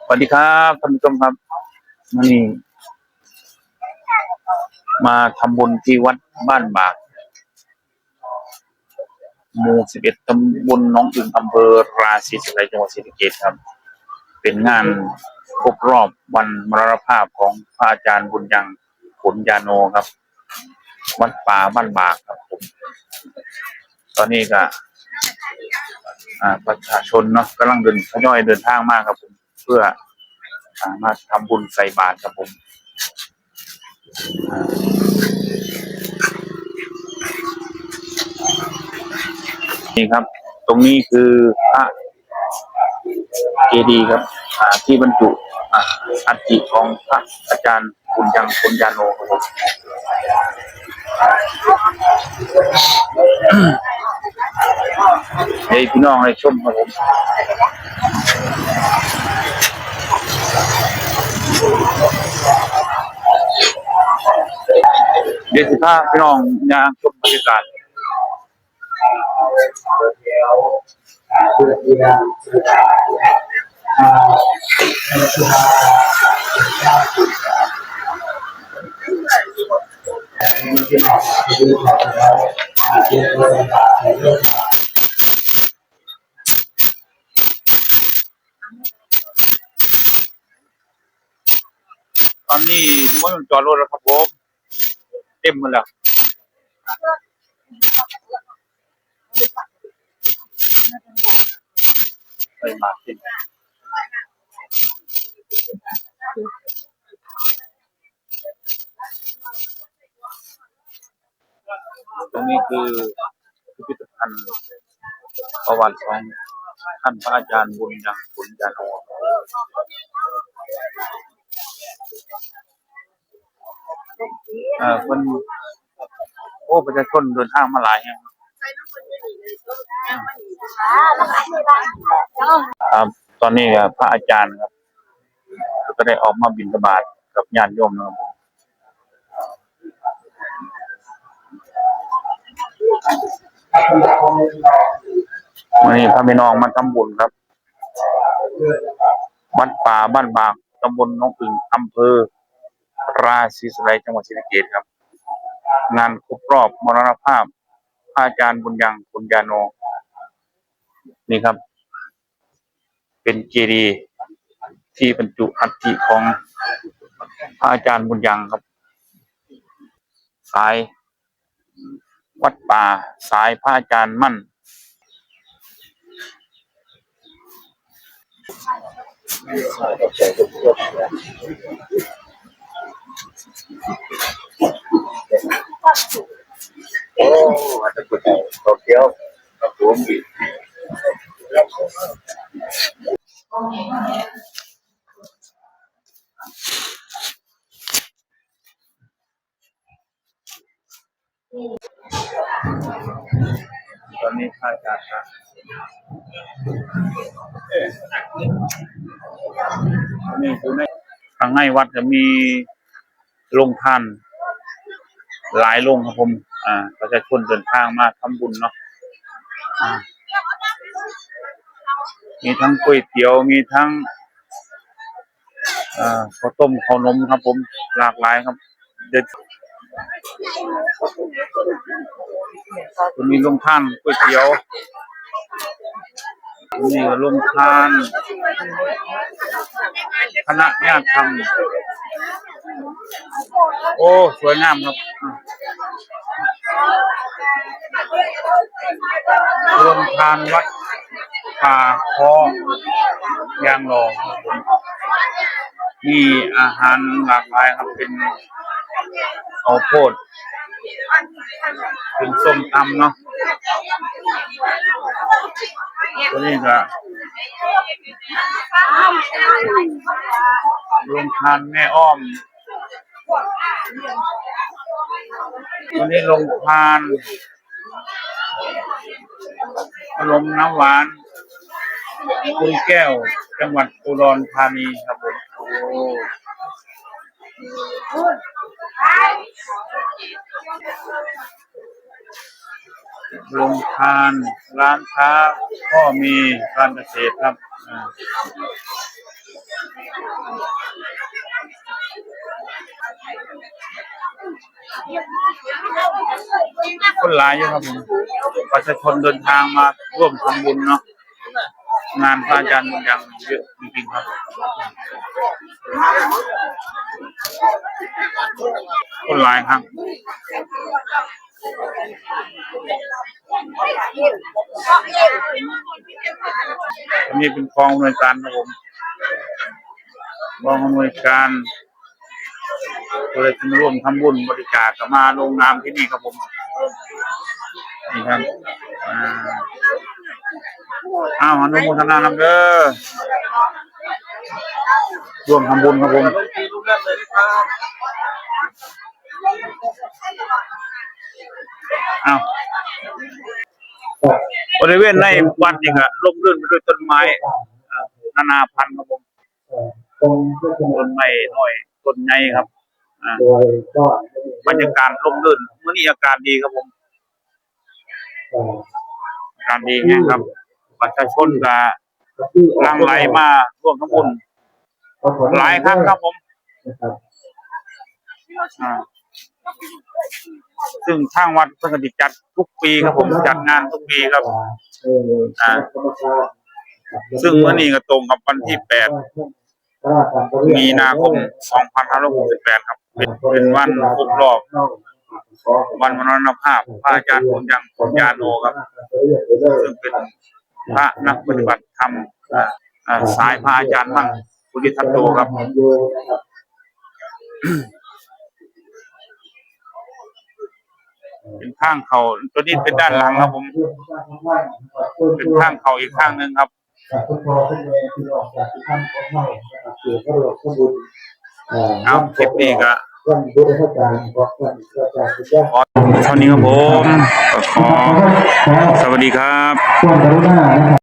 สวัสดีครับท่านผู้ชมครับนี่มาทำบุญที่วัดบ้านบากหมู่11ตำบลหนองอึ่งอำเภอราศีสไลยจังหวัดศรีสะเกษครับเป็นงานครบรอบวันมรณภาพของพระอาจารย์บุญยังผลญาโนครับวัดป่าบ้านบากครับผมตอนนี้ก็ประชาชนเนาะกำลังทยอยเดินทางมากครับผมเพื่อมาทำบุญใส่บาตรครับผมนี่ครับตรงนี้คือพระเจดีย์ครับที่บรรจุอัฐิของพระอาจารย์บุญยังปุญญาโนครับผมให้พี่น้องให้ชมครับผมเดี๋ยวสิพาพี่น้องย่างชมบรรยากาศตอนนี้มันจอดรถแล้วครับผมเต็มหมดแล้วไปมาเต็มตรงนี้คือพิพิธภัณฑ์ประวัติของท่านพระอาจารย์บุญยังปุญญาโนคนโอ้ประชาชนเดินทางมาหลายครับตอนนี้พระอาจารย์ครับก็ได้ออกมาบิณฑบาตกับญาติโยมนะครับวันนี้พระพี่น้องมาทำบุญครับวัดป่าบ้านบากตำบลหนองอึ่งอำเภอราศีสไลยจังหวัดศรีสะเกษครับงานครบรอบมรณภาพพระอาจารย์บุญยังปุญญาโนนี่ครับเป็นเจดีย์ที่บรรจุอัฐิของพระอาจารย์บุญยังครับสายวัดป่าสายพระอาจารย์มั่นโอ้มาตะกุดโตเกียวกับผมตอนนี้พระอาจารย์ครับนี่คือในทางในวัดจะมีโรงทานหลายโรงครับผมประชาชนเดินทางมาทำบุญเนาะมีทั้งก๋วยเตี๋ยวมีทั้งข้าวต้มข้าวนมครับผมหลากหลายครับเด็ดมีโรงทานก๋วยเตี๋ยวมีโรงทานคณะญาติธรรมโอ้สวยงามครับโรงทานวัดป่าคอยางหล่อมีอาหารหลากหลายครับเป็นข้าวโพดเป็นส้มตำเนาะตัวนี้ก็โรงทานแม่อ้อมตัวนี้โรงทานขนมน้ำหวานคุณแก้วจังหวัดอุดรธานีครับผมโอ้โรงทานร้านค้าก็มีการเกษตรครับ คนหลายอยู่ครับผมประชาชนเดินทางมาร่วมทำบุญเนาะงานพระอาจารย์บุญยังเยอะจริงๆครับคนหลายครับอันนี้เป็นกองอำนวยการครับผมกองอำนวยการเลยจะมาร่วมทำบุญบริจาคกับมาลงนามที่นี่ครับผมนี่ครับอนุโมทนานำเด้อร่วมทำบุญครับผมบริเวณในวัดนี่ก็ร่มรื่นไปด้วยต้นไม้นานาพันธุ์ครับผมต้นไม้น้อยต้นใหญ่ครับบรรยากาศร่มรื่นเมื่อนี้อากาศดีครับผมอากาศดีไงครับประชาชนก็หลั่งไหลมาร่วมทำบุญหลายครั้งครับผมซึ่งทางวัดก็จะจัดทุกปีครับผมจัดงานทุกปีครับซึ่งวันนี้ก็ตรงกับวันที่8 มีนาคม 2568 ครับเป็นวันครบรอบวันมรณภาพพระอาจารย์บุญยังปุญญาโนครับซึ่งเป็นพระนักปฏิบัติธรรมสายพระอาจารย์มั่นปุริทัตโตครับเป็นข้างเขาตัวนี้เป็นด้านหลังครับผมเป็นข้างเขาอีกข้างหนึ่งครับเอาคลิปนี้ก็เท่านี้ครับผมขอสวัสดีครับ